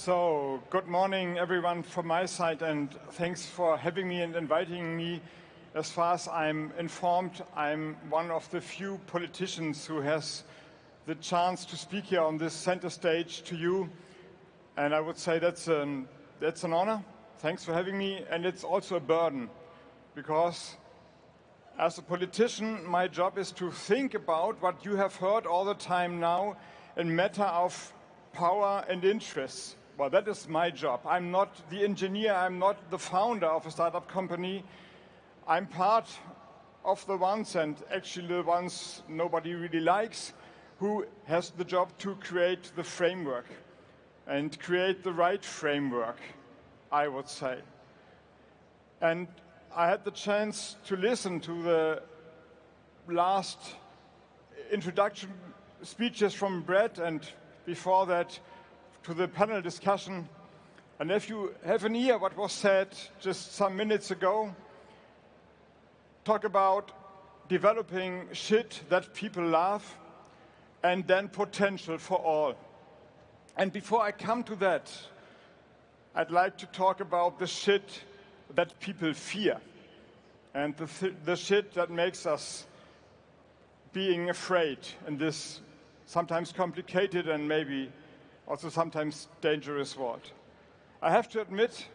So, good morning, everyone, from my side, and thanks for having me and inviting me. As far as I'm informed, I'm one of the few politicians who has the chance to speak here on this center stage to you, and I would say that's an honor. Thanks for having me, and it's also a burden, because as a politician, my job is to think about what you have heard all the time now in matter of power and interests. Well, that is my job. I'm not the engineer, I'm not the founder of a startup company. I'm part of the ones, and actually the ones nobody really likes, who has the job to create the framework and create the right framework, I would say. And I had the chance to listen to the last introduction speeches from Brett, and before that to the panel discussion. And if you have an ear what was said just some minutes ago, talk about developing shit that people love and then potential for all. And before I come to that, I'd like to talk about the shit that people fear and the shit that makes us being afraid in this sometimes complicated and maybe also sometimes dangerous world. I have to admit,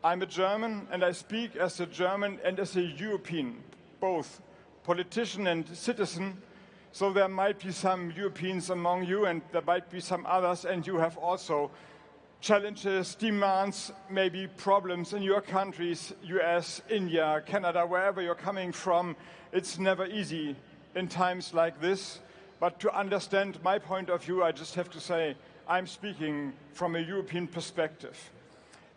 I'm a German, and I speak as a German and as a European, both politician and citizen. So there might be some Europeans among you, and there might be some others, and you have also challenges, demands, maybe problems in your countries, US, India, Canada, wherever you're coming from. It's never easy in times like this. But to understand my point of view, I just have to say I'm speaking from a European perspective.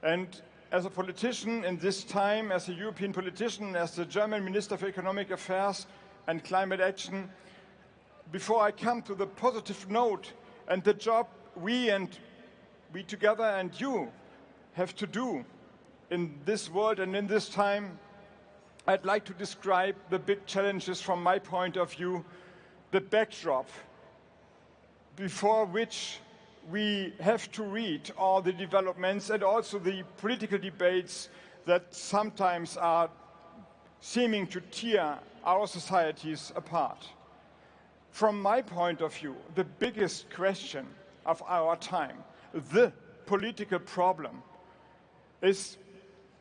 And as a politician in this time, as a European politician, as the German Minister for Economic Affairs and Climate Action, before I come to the positive note and the job we together and you have to do in this world and in this time, I'd like to describe the big challenges from my point of view, the backdrop before which we have to read all the developments and also the political debates that sometimes are seeming to tear our societies apart. From my point of view, the biggest question of our time, the political problem, is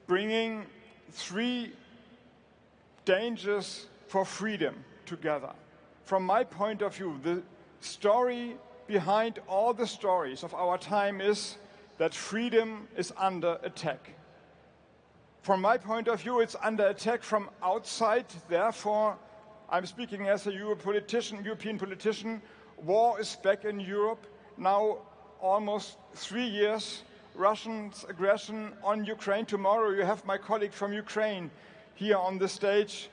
bringing three dangers for freedom together. From my point of view, the story behind all the stories of our time is that freedom is under attack. From my point of view, it's under attack from outside. Therefore, I'm speaking as a European politician. War is back in Europe. Now, almost 3 years, Russians' aggression on Ukraine. Tomorrow, you have my colleague from Ukraine here on the stage,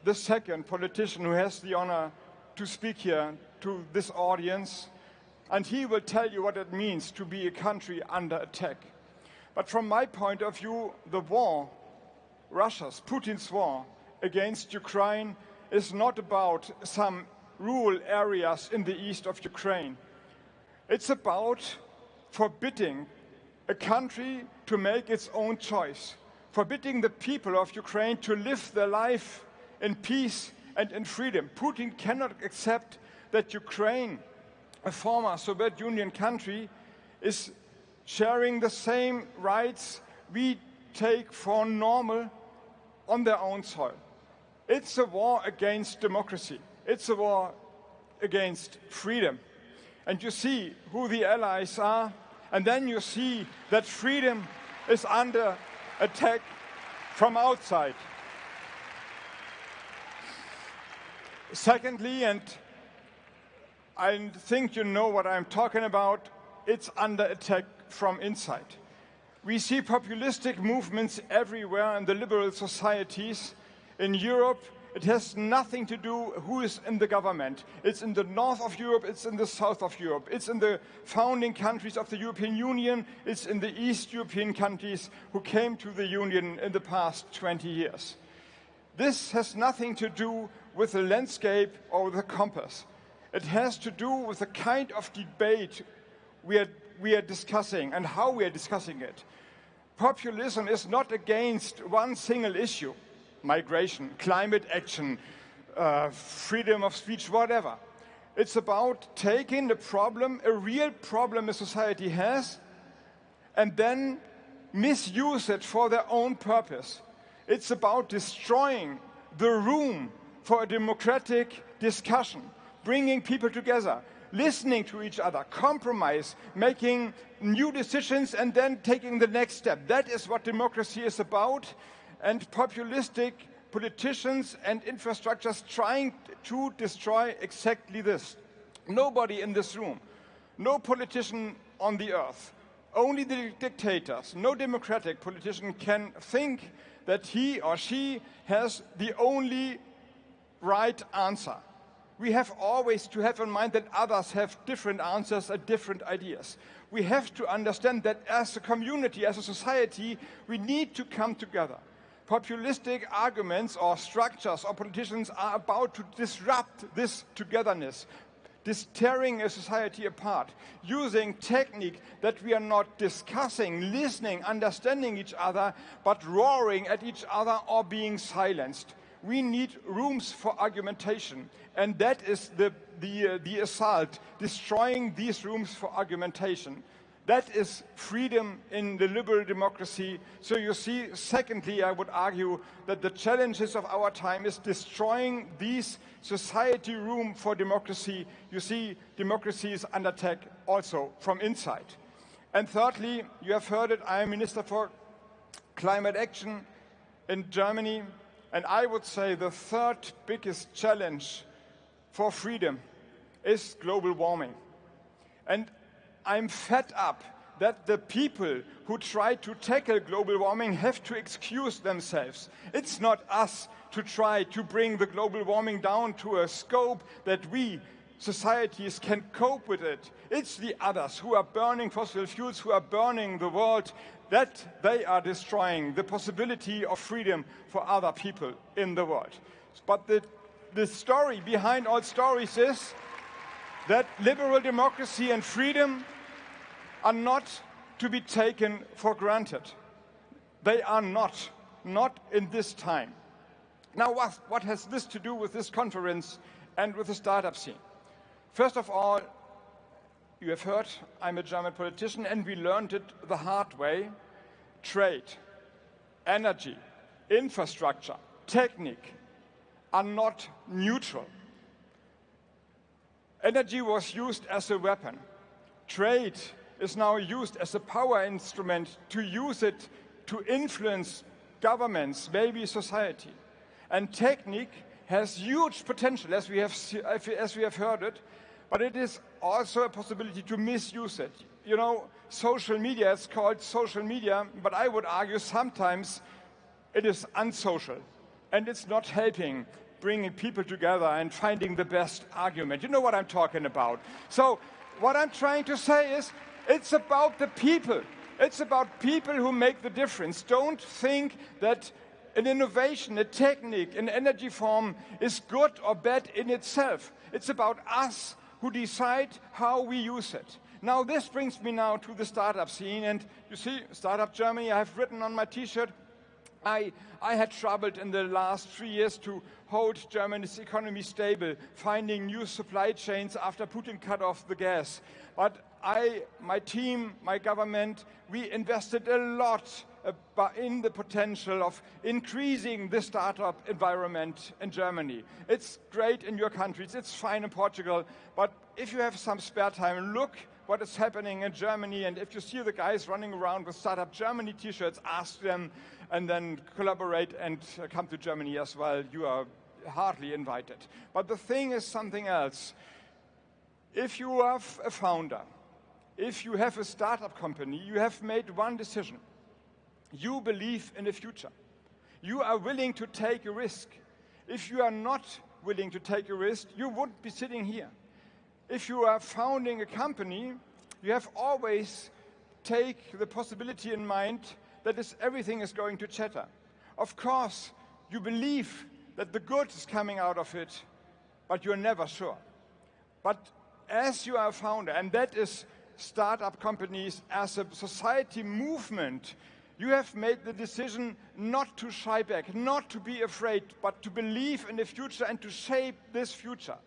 the second politician who has the honor to speak here to this audience, and he will tell you what it means to be a country under attack. But from my point of view, the war, Putin's war against Ukraine, is not about some rural areas in the east of Ukraine. It's about forbidding a country to make its own choice, forbidding the people of Ukraine to live their life in peace and in freedom. Putin cannot accept that Ukraine, a former Soviet Union country, is sharing the same rights we take for normal on their own soil. It's a war against democracy. It's a war against freedom. And you see who the allies are, and then you see that freedom is under attack from outside. Secondly, and I think you know what I'm talking about, it's under attack from inside. We see populistic movements everywhere in the liberal societies. In Europe, it has nothing to do who is in the government. It's in the north of Europe, it's in the south of Europe. It's in the founding countries of the European Union, it's in the East European countries who came to the Union in the past 20 years. This has nothing to do with the landscape or with the compass. It has to do with the kind of debate we are we are discussing and how we are discussing it. Populism is not against one single issue, migration, climate action, freedom of speech, whatever. It's about taking the problem, a real problem a society has, and then misuse it for their own purpose. It's about destroying the room for a democratic discussion, bringing people together, listening to each other, compromise, making new decisions, and then taking the next step. That is what democracy is about, and populistic politicians and infrastructures trying to destroy exactly this. Nobody in this room, no politician on the earth, only the dictators, no democratic politician can think that he or she has the only right answer. We have always to have in mind that others have different answers and different ideas. We have to understand that as a community, as a society, we need to come together. Populistic arguments or structures or politicians are about to disrupt this togetherness, tearing a society apart, using technique that we are not discussing, listening, understanding each other, but roaring at each other or being silenced. We need rooms for argumentation, and that is the assault, destroying these rooms for argumentation. That is freedom in the liberal democracy. So you see, secondly, I would argue that the challenges of our time is destroying these society room for democracy. You see, democracy is under attack also from inside. And thirdly, you have heard it, I am Minister for Climate Action in Germany. And I would say the third biggest challenge for freedom is global warming. And I'm fed up that the people who try to tackle global warming have to excuse themselves. It's not us to try to bring the global warming down to a scope that we, societies, can cope with it. It's the others who are burning fossil fuels, who are burning the world, that they are destroying the possibility of freedom for other people in the world. But the story behind all stories is that liberal democracy and freedom are not to be taken for granted. They are not in this time. Now, what has this to do with this conference and with the startup scene? First of all, you have heard, I'm a German politician, and we learned it the hard way. Trade, energy, infrastructure, technique are not neutral. Energy was used as a weapon. Trade is now used as a power instrument to use it to influence governments, maybe society. And technique has huge potential, as we have heard it, but it is also a possibility to misuse it. You know, social media, it's called social media, but I would argue sometimes it is unsocial, and it's not helping bringing people together and finding the best argument. You know what I'm talking about. So what I'm trying to say is, it's about the people. It's about people who make the difference. Don't think that an innovation, a technique, an energy form is good or bad in itself. It's about us who decide how we use it. Now, this brings me now to the startup scene. And you see, Startup Germany, I have written on my T-shirt, I had troubled in the last 3 years to hold Germany's economy stable, finding new supply chains after Putin cut off the gas. But my team, my government, we invested a lot in the potential of increasing the startup environment in Germany. It's great in your countries, it's fine in Portugal, but if you have some spare time, look what is happening in Germany, and if you see the guys running around with Startup Germany T-shirts, ask them, and then collaborate and come to Germany as well. You are hardly invited. But the thing is something else. If you are a founder, if you have a startup company, you have made one decision. You believe in the future. You are willing to take a risk. If you are not willing to take a risk, you wouldn't be sitting here. If you are founding a company, you have always take the possibility in mind that everything is going to chatter. Of course, you believe that the good is coming out of it, but you're never sure. But as you are a founder, and that is startup companies as a society movement, you have made the decision not to shy back, not to be afraid, but to believe in the future and to shape this future.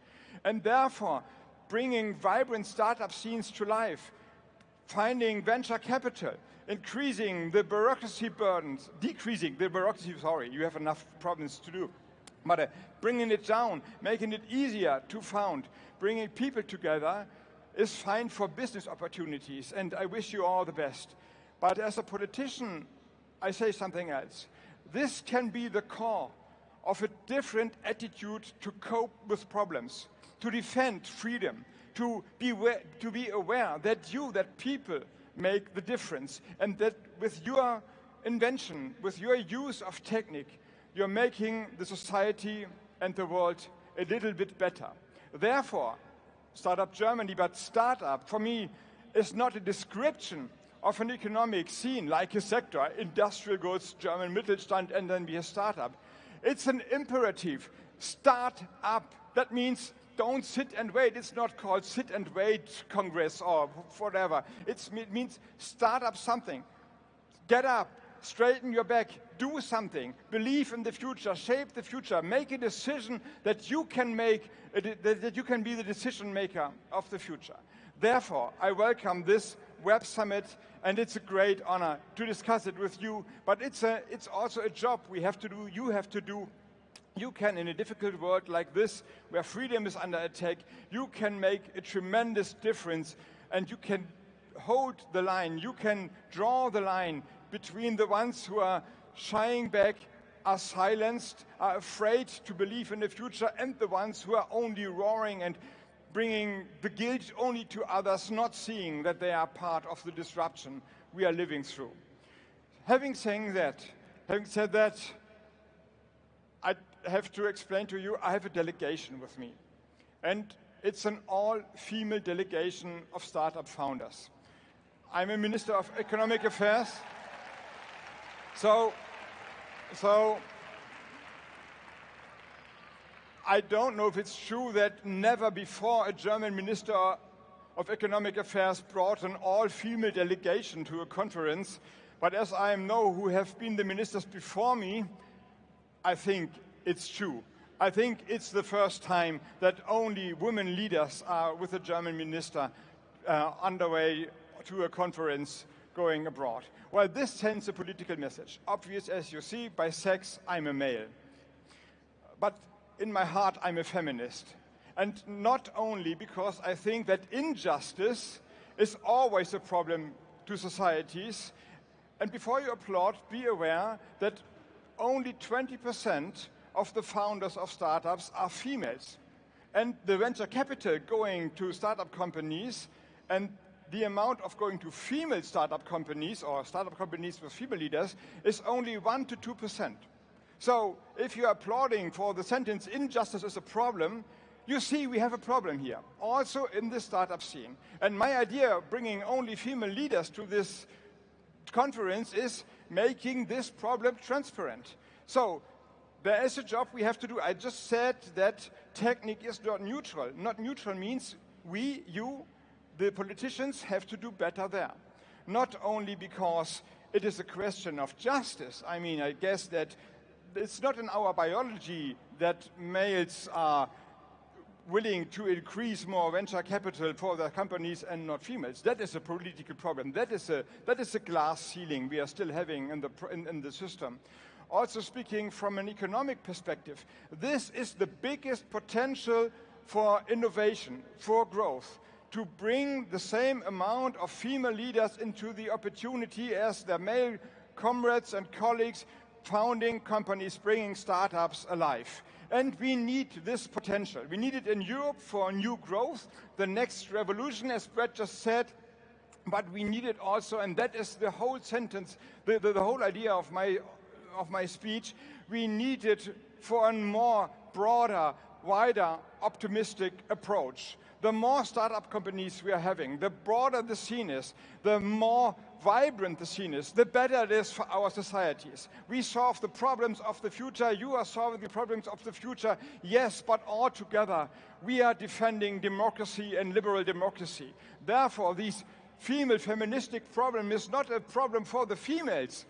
And therefore, bringing vibrant startup scenes to life, finding venture capital, increasing the bureaucracy burdens, decreasing the bureaucracy, sorry, you have enough problems to do, but bringing it down, making it easier to found, bringing people together is fine for business opportunities, and I wish you all the best. But as a politician, I say something else. This can be the core of a different attitude to cope with problems, to defend freedom, to be aware that people make the difference, and that with your invention, with your use of technique, you're making the society and the world a little bit better. Therefore, Startup Germany, but startup for me is not a description of an economic scene like a sector, industrial goods, German Mittelstand, and then we have startup. It's an imperative. Start up. That means don't sit and wait. It's not called sit and wait Congress or whatever. It means start up something. Get up, straighten your back, do something, believe in the future, shape the future, make a decision that you can make, that you can be the decision maker of the future. Therefore, I welcome this Web Summit, and it's a great honor to discuss it with you, but it's also a job we have to do, you have to do. You can, in a difficult world like this, where freedom is under attack, you can make a tremendous difference, and you can hold the line, you can draw the line between the ones who are shying back, are silenced, are afraid to believe in the future, and the ones who are only roaring and bringing the guilt only to others, not seeing that they are part of the disruption we are living through. Having said that, I have to explain to you, I have a delegation with me. And it's an all-female delegation of startup founders. I'm a Minister of Economic Affairs. So I don't know if it's true that never before a German Minister of Economic Affairs brought an all-female delegation to a conference, but as I know who have been the ministers before me, I think it's true. I think it's the first time that only women leaders are with a German minister underway to a conference going abroad. Well, this sends a political message. Obvious as you see, by sex, I'm a male. But in my heart, I'm a feminist. And not only because I think that injustice is always a problem to societies. And before you applaud, be aware that only 20% of the founders of startups are females. And the venture capital going to startup companies and the amount of going to female startup companies or startup companies with female leaders is only 1 to 2%. So if you're applauding for the sentence injustice is a problem, you see we have a problem here, also in the startup scene. And my idea of bringing only female leaders to this conference is making this problem transparent. So there is a job we have to do. I just said that technique is not neutral. Not neutral means we, you, the politicians have to do better there. Not only because it is a question of justice. I mean, I guess that it's not in our biology that males are willing to increase more venture capital for their companies and not females. That is a political problem. That is a glass ceiling we are still having in the system. Also speaking from an economic perspective, this is the biggest potential for innovation, for growth, to bring the same amount of female leaders into the opportunity as their male comrades and colleagues founding companies, bringing startups alive. And we need this potential. We need it in Europe for new growth, the next revolution, as Brett just said, but we need it also, and that is the whole sentence, the whole idea of my speech, we need it for a more broader, wider, optimistic approach. The more startup companies we are having, the broader the scene is, the more vibrant the scene is, the better it is for our societies. We solve the problems of the future, you are solving the problems of the future, yes, but all together we are defending democracy and liberal democracy. Therefore, these female feministic problem is not a problem for the females.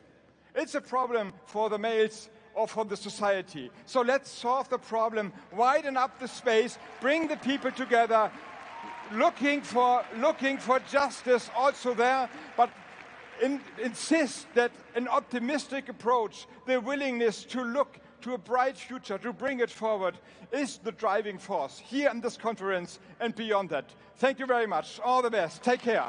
It's a problem for the males or for the society. So let's solve the problem, widen up the space, bring the people together, looking for justice also there, but insist that an optimistic approach, the willingness to look to a bright future, to bring it forward, is the driving force here in this conference and beyond that. Thank you very much. All the best. Take care.